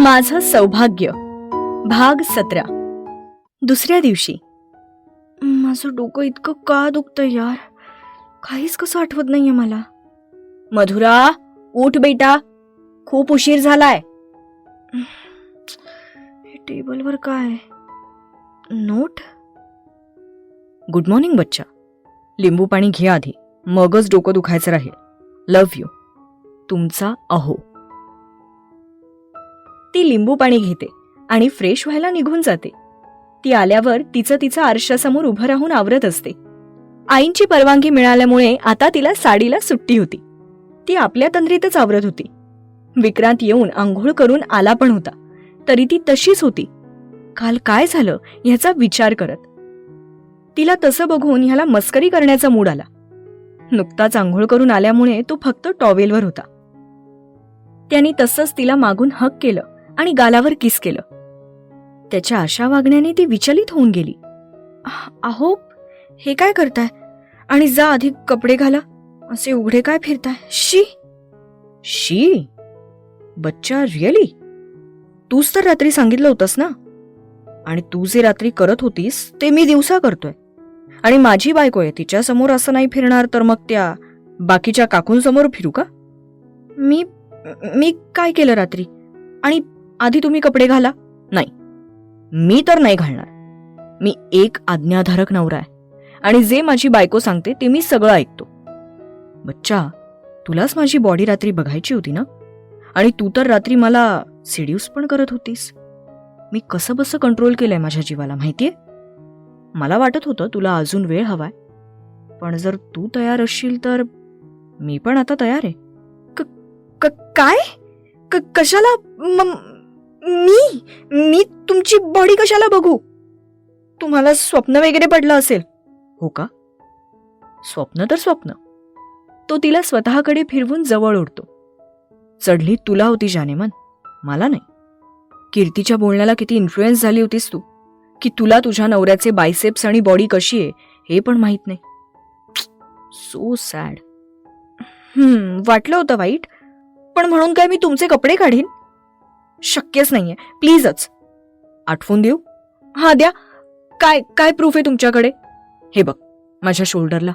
माझं सौभाग्य भाग 17. दुसऱ्या दिवशी. माझं डोकं इतकं का दुखतं यार, काहीच कसं आठवत नाहीये मला. मधुरा, उठ बेटा, खूप उशीर झालाय. हे टेबलवर काय? नोट. गुड मॉर्निंग बच्चा, लिंबू पाणी घे आधी, मगच डोकं दुखायचं राहील. लव्ह यू, तुमचा अहो. ती लिंबू पाणी घेते आणि फ्रेश व्हायला निघून जाते. ती आल्यावर तिचं आरशासमोर उभं राहून आवरत असते. आईंची परवानगी मिळाल्यामुळे आता तिला साडीला सुट्टी होती. ती आपल्या तंद्रीतच आवरत होती. विक्रांत येऊन आंघोळ करून आला पण होता, तरी ती तशीच होती. काल काय झालं ह्याचा विचार करत. तिला तसं बघून ह्याला मस्करी करण्याचा मूड आला. नुकताच आंघोळ करून आल्यामुळे तो फक्त टॉवेलवर होता. त्याने तसंच तिला मागून हक केलं आणि गालावर किस केलं. त्याच्या अशा वागण्याने ती विचलित होऊन गेली. अहो, हे काय करताय? आणि जा आधी कपडे घाला, असे उघडे काय फिरताय? शी शी. बच्चा, रिअली? तूच तर रात्री सांगितलं होतंस ना. आणि तू जे रात्री करत होतीस ते मी दिवसा करतोय. आणि माझी बायको आहे, तिच्या समोर असं नाही फिरणार तर मग त्या बाकीच्या काकूंसमोर फिरू का? मी काय केलं रात्री? आणि आधी तुम्ही कपडे घाला. नाही, मी तर नाही घालणार. मी एक आज्ञाधारक नवरा आहे आणि जे माझी बायको सांगते ते मी सगळं ऐकतो. बच्चा, तुलाच माझी बॉडी रात्री बघायची होती ना. आणि तू तर रात्री मला सिड्यूस पण करत होतीस. मी कसं बसं कंट्रोल केलंय माझ्या जीवाला, माहितीये? मला वाटत होतं तुला अजून वेळ हवाय, पण जर तू तयार असशील तर मी पण आता तयार आहे. काय? कशाला? मी तुमची बॉडी कशाला बघू? तुम्हाला स्वप्न वगैरे पडलं असेल. हो का? स्वप्न तर स्वप्न. तो तिला स्वतःकडे फिरवून जवळ ओढतो. चढली तुला होती जानेमन, मला नाही. कीर्तीच्या बोलण्याला किती इन्फ्लुएन्स झाली होतीस तू, की तुला तुझ्या नवऱ्याचे बायसेप्स आणि बॉडी कशी आहे हे पण माहित नाही. So sad. वाटलं होतं वाईट, पण म्हणून काय मी तुमचे कपडे काढीन? शक्यच नाहीये, प्लीजच. आठवून देऊ? हा द्या. काय प्रूफ आहे तुमच्याकडे? हे बघ, माझ्या शोल्डरला.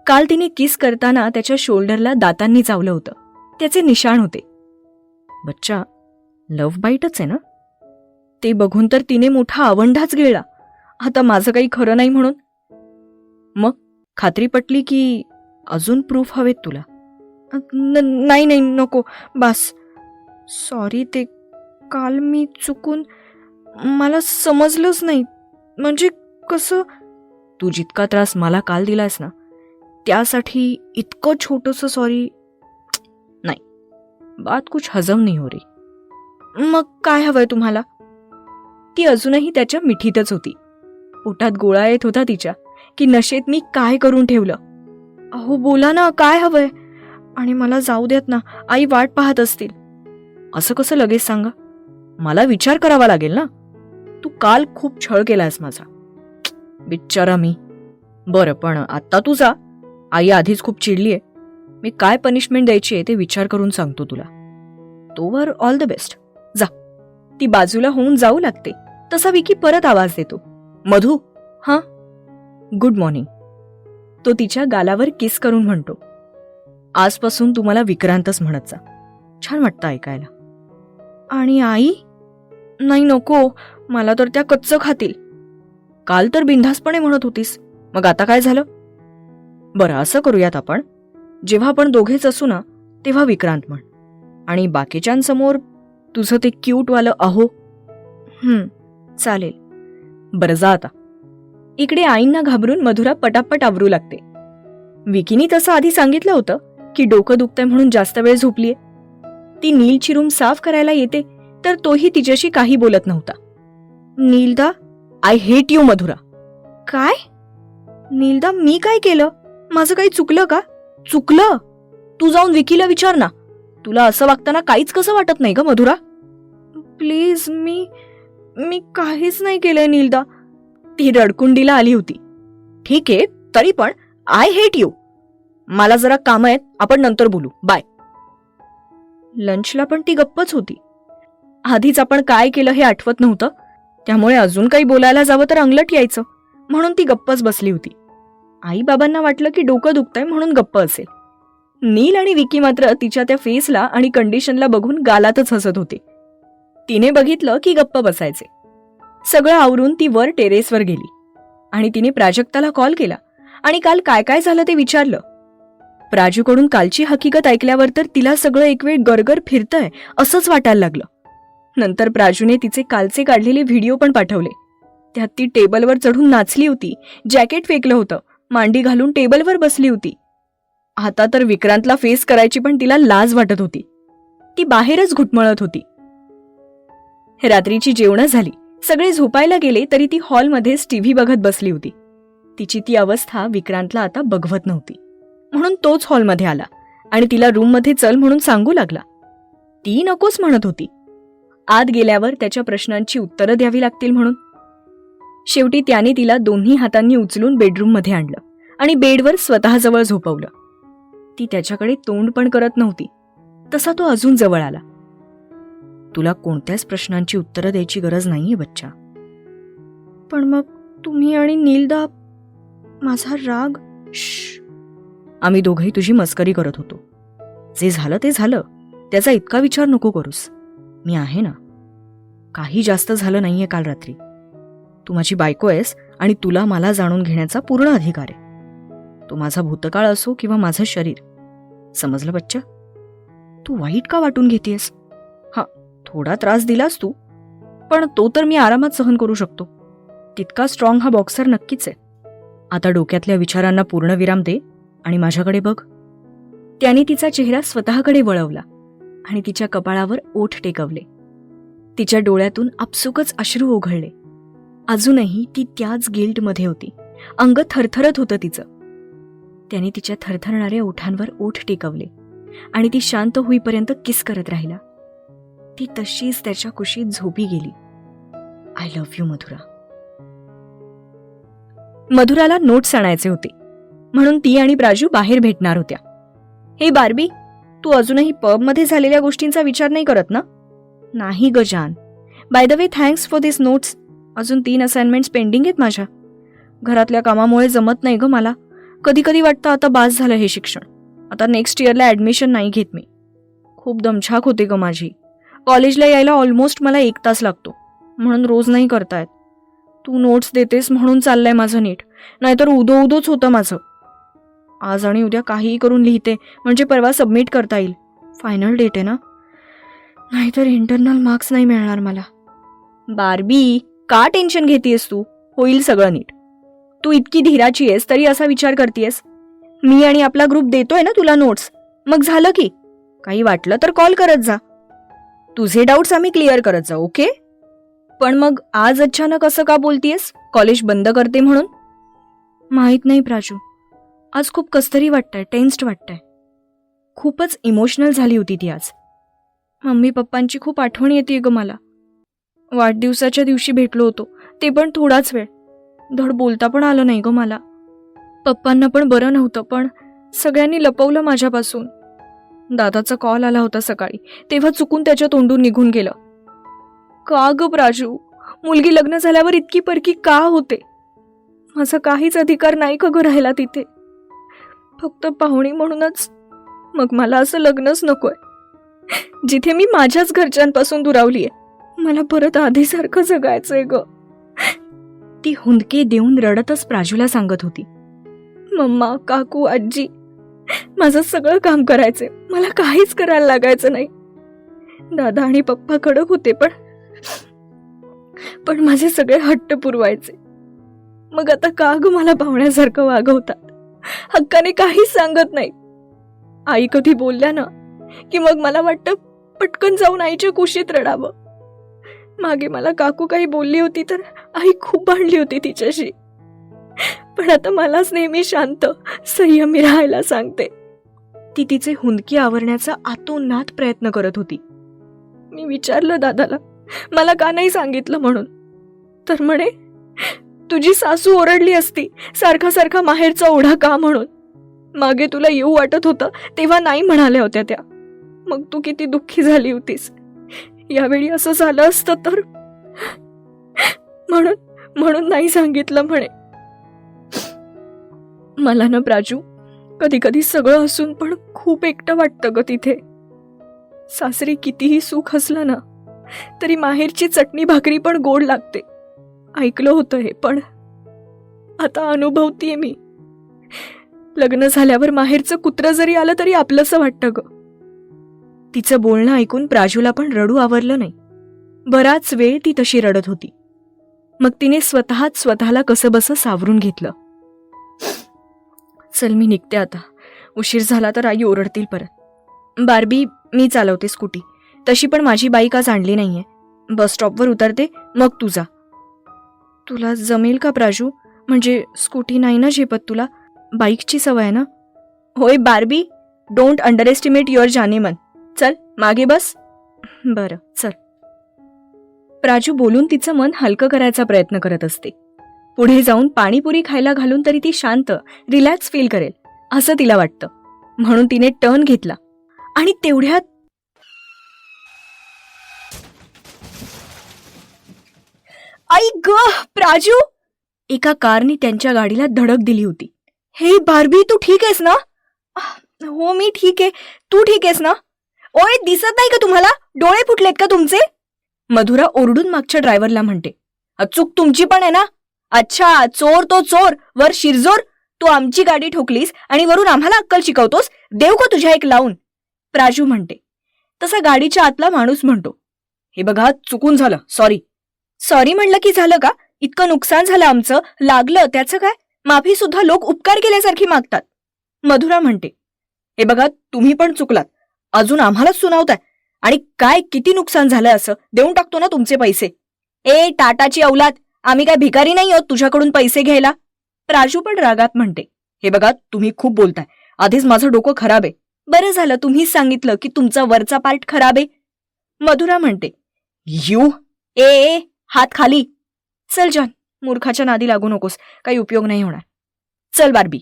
काल तिने किस करताना त्याच्या शोल्डरला दातांनी चावलं होतं. त्याचे निशाण होते. बच्चा, लव्ह बाईटच आहे ना? ते बघून तर तिने मोठा आवंढाच गिळला. आता माझं काही खरं नाही म्हणून. मग खात्री पटली की अजून प्रूफ हवेत तुला? नाही, नको, बस. सॉरी, ते काल मी चुकून, मला समजलंच नाही. म्हणजे कसं? तू जितका त्रास मला काल दिलायस ना, त्यासाठी इतकं छोटंसं सॉरी नाही. बात कुछ हजम नाही हो रही. मग काय हवंय तुम्हाला? ती अजूनही त्याच्या मिठीतच होती. पोटात गोळा येत होता तिच्या, की नशेत मी काय करून ठेवलं. अहो बोला ना, काय हवंय? आणि मला जाऊ देत ना, आई वाट पाहत असतील. असं कसं लगेच सांगा? मला विचार करावा लागेल ना. तू काल खूप छळ केलायस माझा. बिचारा मी. बरं, पण आत्ता तू जा. आई आधीच खूप चिडलीये. मी काय पनिशमेंट द्यायची आहे ते विचार करून सांगतो तुला. तोवर ऑल द बेस्ट. जा. ती बाजूला होऊन जाऊ लागते तसा विकी परत आवाज देतो. मधू. हां, गुड मॉर्निंग. तो तिच्या गालावर किस करून म्हणतो. आजपासून तू मला विक्रांतच म्हणत जा. छान वाटतं ऐकायला. आणि आई? नाही, नको, मला तर त्या कच्चं खातील. काल तर बिनधास्तपणे म्हणत होतीस, मग आता काय झालं? बरं, असं करूयात आपण, जेव्हा आपण दोघेच असू ना तेव्हा विक्रांत म्हण, आणि बाकीच्यांसमोर तुझं ते क्यूटवालं अहो. चालेल. बरं, जा आता. इकडे आईंना घाबरून मधुरा पटापट आवरू लागते. विकीनी तसं आधी सांगितलं होतं की डोकं दुखतंय म्हणून जास्त वेळ झोपलीये. ती नीलची रूम साफ करायला येते तर तोही तिच्याशी काही बोलत नव्हता. नीलदा, आय हेट यू. मधुरा. काय? नीलदा, मी काय केलं? माझं काही चुकलं का? चुकलं? तू जाऊन विकीला विचार ना. तुला असं वागताना काहीच कसं वाटत नाही ग मधुरा? प्लीज, मी काहीच नाही केलंय नीलदा. ती रडकुंडीला आली होती. ठीक आहे, तरी पण आय हेट यू. मला जरा काम आहेत, आपण नंतर बोलू. बाय. लंचला पण ती गप्पच होती. आधीच आपण काय केलं हे आठवत नव्हतं, त्यामुळे अजून काही बोलायला जावं तर अंगलट यायचं, म्हणून ती गप्पच बसली होती. आई बाबांना वाटलं की डोकं दुखतंय म्हणून गप्प असेल. नील आणि विकी मात्र तिच्या त्या फेसला आणि कंडिशनला बघून गालातच हसत होते. तिने बघितलं की गप्प बसायचे. सगळं आवरून ती वर टेरेसवर गेली आणि तिने प्राजक्ताला कॉल केला आणि काल काय काय झालं ते विचारलं. प्राजूकडून कालची हकीकत ऐकल्यावर तर तिला सगळं एक वेळ गरगर फिरतंय असंच वाटायला लागलं. नंतर प्राजूने तिचे कालचे काढलेले व्हिडिओ पण पाठवले. त्यात ती टेबलवर चढून नाचली होती, जॅकेट फेकलं होतं, मांडी घालून टेबलवर बसली होती. आता तर विक्रांतला फेस करायची पण तिला लाज वाटत होती. ती बाहेरच घुटमळत होती. रात्रीची जेवणं झाली, सगळे झोपायला गेले तरी ती हॉलमध्येच टीव्ही बघत बसली होती. तिची ती अवस्था विक्रांतला आता बघवत नव्हती, म्हणून तोच हॉलमध्ये आला आणि तिला रूममध्ये चल म्हणून सांगू लागला. ती नकोच म्हणत होती. आत गेल्यावर त्याच्या प्रश्नांची उत्तरं द्यावी लागतील म्हणून. शेवटी त्याने तिला दोन्ही हातांनी उचलून बेडरूममध्ये आणलं आणि बेडवर स्वतःजवळ झोपवलं. ती त्याच्याकडे तोंड पण करत नव्हती, तसा तो अजून जवळ आला. तुला कोणत्याच प्रश्नांची उत्तरं द्यायची गरज नाहीये बच्चा. पण मग तुम्ही आणि नीलदा, माझा राग. आम्ही दोघंही तुझी मस्करी करत होतो. जे झालं ते झालं, त्याचा इतका विचार नको करूस. मी आहे ना. काही जास्त झालं नाहीये काल रात्री. तू माझी बायको आहेस आणि तुला मला जाणून घेण्याचा पूर्ण अधिकार आहे. तो माझा भूतकाळ असो किंवा माझं शरीर. समजलं बच्चा? तू वाईट का वाटून घेतेस? हा, थोडा त्रास दिलास तू, पण तो तर मी आरामात सहन करू शकतो. तितका स्ट्रॉंग हा बॉक्सर नक्कीच आहे. आता डोक्यातल्या विचारांना पूर्णविराम दे आणि माझ्याकडे बघ. त्याने तिचा चेहरा स्वतःकडे वळवला आणि तिच्या कपाळावर ओठ टेकवले. तिच्या डोळ्यातून आपसुकच अश्रू ओघळले. अजूनही ती त्याच गिल्टमध्ये होती. अंग थरथरत होतं तिचं. त्याने तिच्या थरथरणाऱ्या ओठांवर ओठ टेकवले आणि ती शांत होईपर्यंत किस करत राहिला. ती तशीच त्याच्या कुशीत झोपी गेली. I love you Madhura. मधुराला नोट्स आणायचे होते म्हणून ती आणि प्राजू बाहेर भेटणार होत्या. हे बार्बी, तू अजूनही पबमध्ये झालेल्या गोष्टींचा विचार नाही करत ना? नाही ग जान. By the way, thanks for this notes. अजून 3 असाइनमेंट्स पेंडिंग आहेत माझ्या. घरातल्या कामामुळे जमत नाही ग मला. कधी कधी वाटतं आता बास झालं हे शिक्षण. आता नेक्स्ट इयरला ॲडमिशन नाही घेत मी. खूप दमछाक होते ग माझी. कॉलेजला यायला ऑलमोस्ट मला 1 तास लागतो, म्हणून रोज नाही करतायत. तू नोट्स देतेस म्हणून चाललंय माझं नीट, नाहीतर उदोच होतं माझं. आज आणि उद्या काहीही करून लिहिते म्हणजे परवा सबमिट करता येईल. फायनल डेट आहे ना, नाहीतर इंटरनल मार्क्स नाही मिळणार मला. बार्बी, का टेन्शन घेतेस तू? होईल सगळं नीट. तू इतकी धीराची आहेस तरी असा विचार करतेस. मी आणि आपला ग्रुप देतोय ना तुला नोट्स, मग झालं की. काही वाटलं तर कॉल करत जा. तुझे डाऊट्स आम्ही क्लिअर करत जाऊ, ओके? पण मग आज अचानक असं का बोलतीयस, कॉलेज बंद करते म्हणून? माहित नाही प्राजू, आज खूप कसतरी वाटतंय, टेन्स्ड वाटतंय. खूपच इमोशनल झाली होती ती आज. मम्मी पप्पांची खूप आठवण येते ग मला. वाढदिवसाच्या दिवशी भेटलो होतो, ते पण थोडाच वेळ. धड बोलता पण आलं नाही ग मला. पप्पांना पण बरं नव्हतं, पण सगळ्यांनी लपवलं माझ्यापासून. दादाचा कॉल आला होता सकाळी, तेव्हा चुकून त्याच्या तोंडून निघून गेलं. का ग प्राजू, मुलगी लग्न झाल्यावर इतकी परकी का होते? माझा काहीच अधिकार नाही का ग राहिला तिथे, फक्त पाहुणी म्हणूनच. मग मला असं लग्नच नकोय, जिथे मी माझ्याच घरच्यांपासून दुरावलीये. मला परत आधीसारखं जगायचंय ग. ती हुंदके देऊन रडतच प्राजूला सांगत होती. मम्मा, काकू, आजी, माझं सगळं काम करायचंय, मला काहीच करायला लागायचं नाही. दादा आणि पप्पा कडक होते, पण माझे सगळे हट्ट पुरवायचे. मग आता का ग मला पाहुण्यासारखं वागवतात? हक्काने काहीच सांगत नाही. आई कधी बोलल्या ना की मग मला वाटतं पटकन जाऊन आईच्या कुशीत रडावं. मागे मला काकू काही बोलली होती तर आई खूप भांडली होती तिच्याशी, पण आता मलाच नेहमी शांत, संयमी राहायला सांगते. ती तिचे हुंदकी आवरण्याचा आतोनात प्रयत्न करत होती. मी विचारलं दादाला मला का नाही सांगितलं म्हणून, तर म्हणे तुझी सासू ओरडली असती सारखा सारखा माहेरचा ओढा का म्हणून. मागे तुला येऊ वाटत होतं तेव्हा नाही म्हणाल्या होत्या त्या. मग तू किती दुःखी झाली होतीस. यावेळी असं झालं असतं तर. म्हणून म्हणून नाही सांगितलं म्हणे. मला ना प्राजू, कधी कधी सगळं असून पण खूप एकटं वाटतं ग तिथे. सासरी कितीही सुख असलं ना तरी माहेरची चटणी भाकरी पण गोड लागते. ऐकलं होतं हे, पण आता अनुभवतीये मी. लग्न झाल्यावर माहेरचं कुत्रं जरी आलं तरी आपलंसं वाटतं ग. तिचं बोलणं ऐकून प्राजूला पण रडू आवरलं नाही. बराच वेळ ती तशी रडत होती. मग तिने स्वतःला कसंबसं सावरून घेतलं. चल मी निघते आता, उशीर झाला तर आई ओरडतील परत. बार्बी, मी चालवते स्कूटी. तशी पण माझी बाईक आज आणली नाहीये. बस स्टॉपवर उतरते, मग तू जा. तुला जमेल का प्राजू? म्हणजे स्कूटी नाही ना झेपत तुला? बाईकची सवय आहे ना? होय Barbie, don't under estimate your Jaaneman. चल मागे बस. बरं चल. प्राजू बोलून तिचं मन हलकं करायचा प्रयत्न करत असते. पुढे जाऊन पाणीपुरी खायला घालून तरी ती शांत, रिलॅक्स फील करेल असं तिला वाटतं. म्हणून तिने टर्न घेतला आणि तेवढ्यात आई ग प्राजू, एका कारने त्यांच्या गाडीला धडक दिली होती. हे बार्बी, तू ठीक आहेस ना? हो मी ठीक आहे. तू ठीक आहेस ना? ओय, दिसत नाही का तुम्हाला? डोळे फुटलेत का तुमचे? मधुरा ओरडून मागच्या ड्रायव्हरला म्हणते. चूक तुमची पण आहे ना? अच्छा, चोर तो चोर, वर शिरजोर. तू आमची गाडी ठोकलीस आणि वरून आम्हाला अक्कल शिकवतोस. देव का तुझ्या एक लावून. प्राजू म्हणते. तसा गाडीच्या आतला माणूस म्हणतो. हे बघा, चुकून झालं, सॉरी. सॉरी म्हणलं की झालं का? इतकं नुकसान झालं आमचं, लागलं त्याचं काय? माफी सुद्धा लोक उपकार केल्यासारखी मागतात. मधुरा म्हणते. हे बघा, तुम्ही पण चुकलात, अजून आम्हालाच सुनावताय. आणि काय किती नुकसान झालं असं, देऊन टाकतो ना तुमचे पैसे. ए टाटाची औलाद, आम्ही काय भिकारी नाही आहोत तुझ्याकडून पैसे घ्यायला. प्राजू पण रागात म्हणते. हे बघा, तुम्ही खूप बोलताय, आधीच माझं डोकं खराब आहे. बरं झालं तुम्हीच सांगितलं की तुमचा वरचा पार्ट खराब आहे. मधुरा म्हणते. यू ए हात खाली. चल जॉन, मूर्खाच्या नादी लागू नकोस, काही उपयोग नाही होणार. चल बार्बी.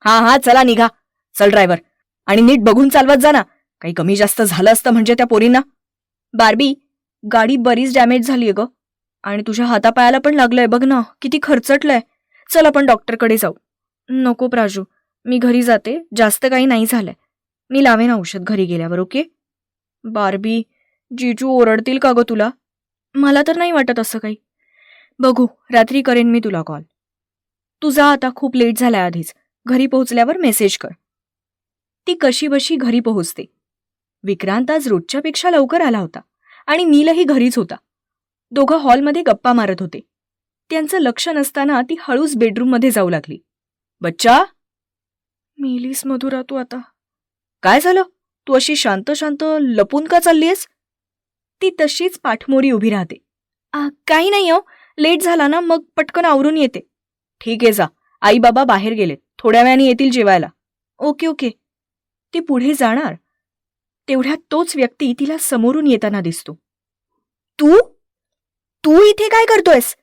हा चला निघा. चल ड्रायव्हर, आणि नीट बघून चालवत जा ना, काही कमी जास्त झालं असतं म्हणजे त्या पोरींना. बार्बी, गाडी बरीच डॅमेज झालीय ग, आणि तुझ्या हातापायाला पण लागलंय बघ ना, किती खर्चटलंय. चल आपण डॉक्टरकडे जाऊ. नको प्राजू, मी घरी जाते, जास्त काही नाही झालंय. मी लावेन औषध घरी गेल्यावर, ओके? बार्बी, जीजू ओरडतील का ग तुला? मला तर नाही वाटत असं काही. बघू, रात्री करेन मी तुला कॉल. तू जा आता, खूप लेट झालाय आधीच. घरी पोहोचल्यावर मेसेज कर. ती कशीबशी घरी पोहोचते. विक्रांत आज रोजच्यापेक्षा लवकर आला होता आणि नीलही घरीच होता. दोघं हॉलमध्ये गप्पा मारत होते. त्यांचं लक्ष नसताना ती हळूच बेडरूममध्ये जाऊ लागली. बच्चा, मेलीस मधुरा तू आता. काय झालं? तू अशी शांत शांत लपून का चाललीयस? ती तशीच पाठमोरी उभी राहते. काही नाही हो, लेट झाला ना, मग पटकन आवरून येते. ठीक आहे जा, आई बाबा बाहेर गेलेत, थोड्या वेळाने येतील जेवायला. Okay okay. ती पुढे जाणार तेवढ्यात तोच व्यक्ती तिला समोरून येताना दिसतो. तू तू इथे काय करतोयस?